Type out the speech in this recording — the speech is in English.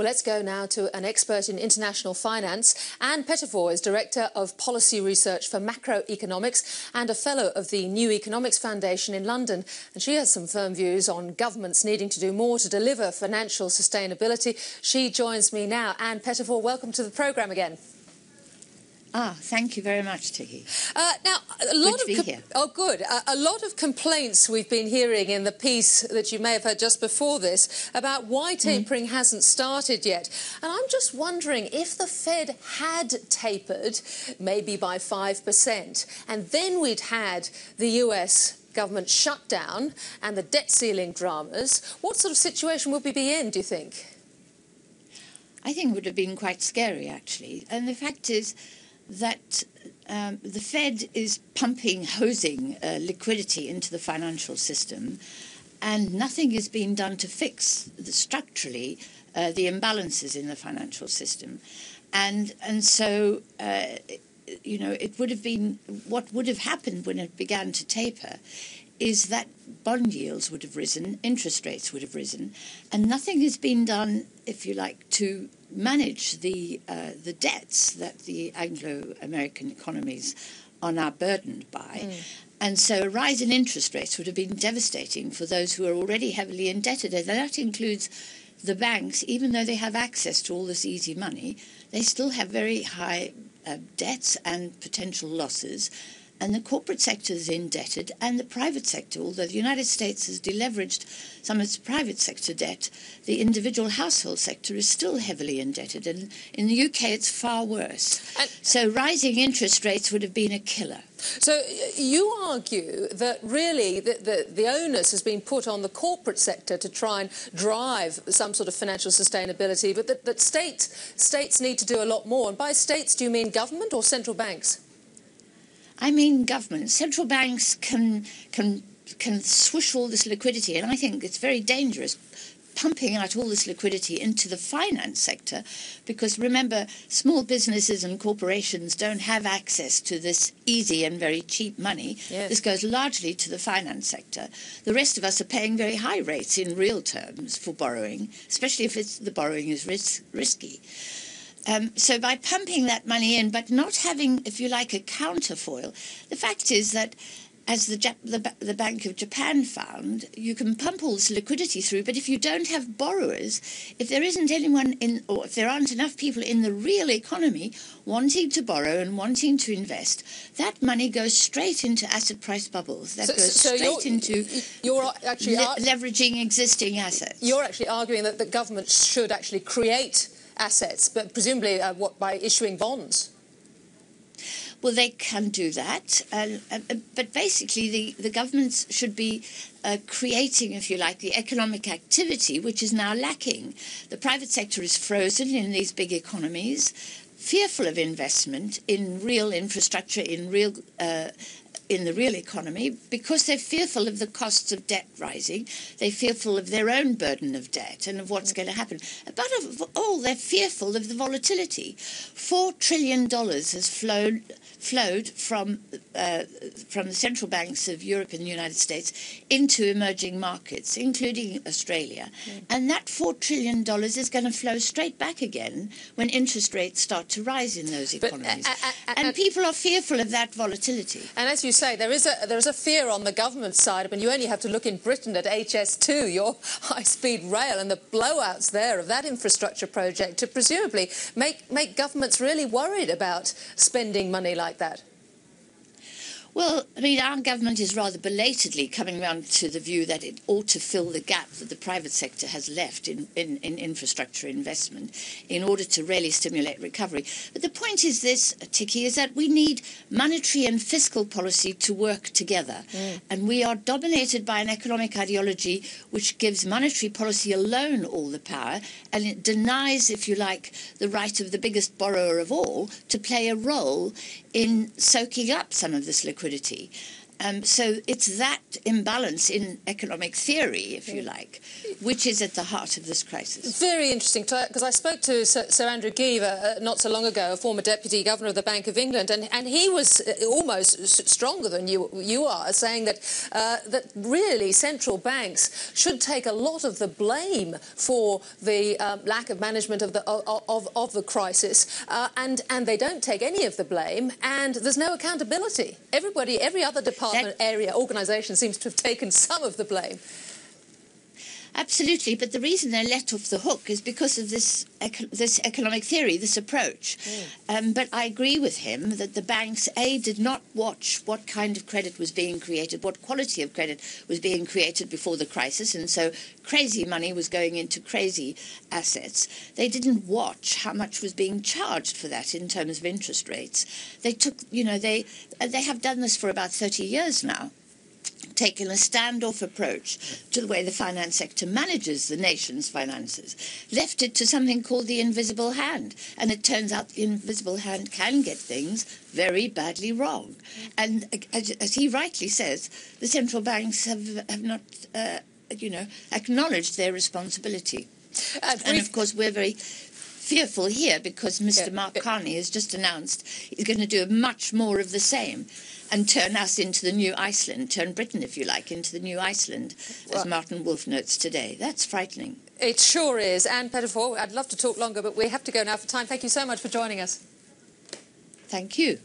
Well, let's go now to an expert in international finance. Ann Pettifor is Director of Policy Research for Macroeconomics and a Fellow of the New Economics Foundation in London. And she has some firm views on governments needing to do more to deliver financial sustainability. She joins me now. Ann Pettifor, welcome to the programme again. Thank you very much, Tikki. Now, a lot of complaints we've been hearing in the piece that you may have heard just before this about why tapering hasn't started yet. And I'm just wondering if the Fed had tapered, maybe by 5%, and then we'd had the US government shutdown and the debt ceiling dramas, what sort of situation would we be in, do you think? I think it would have been quite scary, actually. And the fact is that the Fed is hosing liquidity into the financial system, and nothing is being done to fix structurally the imbalances in the financial system. And so, it would have been, what would have happened when it began to taper is that bond yields would have risen, interest rates would have risen, and nothing has been done, if you like, to manage the debts that the Anglo-American economies are now burdened by. And so a rise in interest rates would have been devastating for those who are already heavily indebted, and that includes the banks. Even though they have access to all this easy money, they still have very high debts and potential losses. And the corporate sector is indebted, and the private sector, although the United States has deleveraged some of its private sector debt, the individual household sector is still heavily indebted. And in the UK, it's far worse. So rising interest rates would have been a killer. So you argue that really the onus has been put on the corporate sector to try and drive some sort of financial sustainability, but that states need to do a lot more. And by states, do you mean government or central banks? I mean government. Central banks can swish all this liquidity, and I think it's very dangerous pumping out all this liquidity into the finance sector, because remember, small businesses and corporations don't have access to this easy and very cheap money. Yes. This goes largely to the finance sector. The rest of us are paying very high rates in real terms for borrowing, especially if the borrowing is risky. So by pumping that money in, but not having, if you like, a counterfoil, the fact is that, as the Bank of Japan found, you can pump all this liquidity through, but if you don't have borrowers, if there isn't anyone or if there aren't enough people in the real economy wanting to borrow and wanting to invest, that money goes straight into asset price bubbles. That goes straight into leveraging existing assets. You're actually arguing that the government should actually create assets, but presumably by issuing bonds? Well, they can do that, but basically the governments should be creating, if you like, the economic activity, which is now lacking. The private sector is frozen in these big economies, fearful of investment in real infrastructure, in the real economy, because they're fearful of the costs of debt rising. They're fearful of their own burden of debt and of what's going to happen. But of all, they're fearful of the volatility. $4 trillion has flowed from the central banks of Europe and the United States into emerging markets, including Australia. And that $4 trillion is going to flow straight back again when interest rates start to rise in those economies. And people are fearful of that volatility. And as you say, there is a fear on the government side. I mean, you only have to look in Britain at HS2, your high-speed rail, and the blowouts there of that infrastructure project to presumably make governments really worried about spending money like that. Well, I mean, our government is rather belatedly coming round to the view that it ought to fill the gap that the private sector has left in infrastructure investment in order to really stimulate recovery. But the point is this, Tikki, is that we need monetary and fiscal policy to work together. And we are dominated by an economic ideology which gives monetary policy alone all the power, and it denies, if you like, the right of the biggest borrower of all to play a role in soaking up some of this liquidity. So it's that imbalance in economic theory, if you like, which is at the heart of this crisis. Very interesting, because I spoke to Sir Andrew Geever not so long ago, a former Deputy Governor of the Bank of England, and he was almost stronger than you are, saying that that really central banks should take a lot of the blame for the lack of management of the crisis, and they don't take any of the blame, and there's no accountability. Every other department, organisation seems to have taken some of the blame. Absolutely, but the reason they're let off the hook is because of this economic theory, this approach. But I agree with him that the banks, did not watch what kind of credit was being created, what quality of credit was being created before the crisis, and so crazy money was going into crazy assets. They didn't watch how much was being charged for that in terms of interest rates. They took, they have done this for about 30 years now, taken a standoff approach to the way the finance sector manages the nation's finances, left it to something called the invisible hand. And it turns out the invisible hand can get things very badly wrong. And as he rightly says, the central banks have not, acknowledged their responsibility. And of course, we're very fearful here because Mr. Mark Carney has just announced he's going to do much more of the same and turn us into the new Iceland, turn Britain, if you like, into the new Iceland, as Martin Wolf notes today. That's frightening. It sure is. Ann Pettifor, I'd love to talk longer, but we have to go now for time. Thank you so much for joining us. Thank you.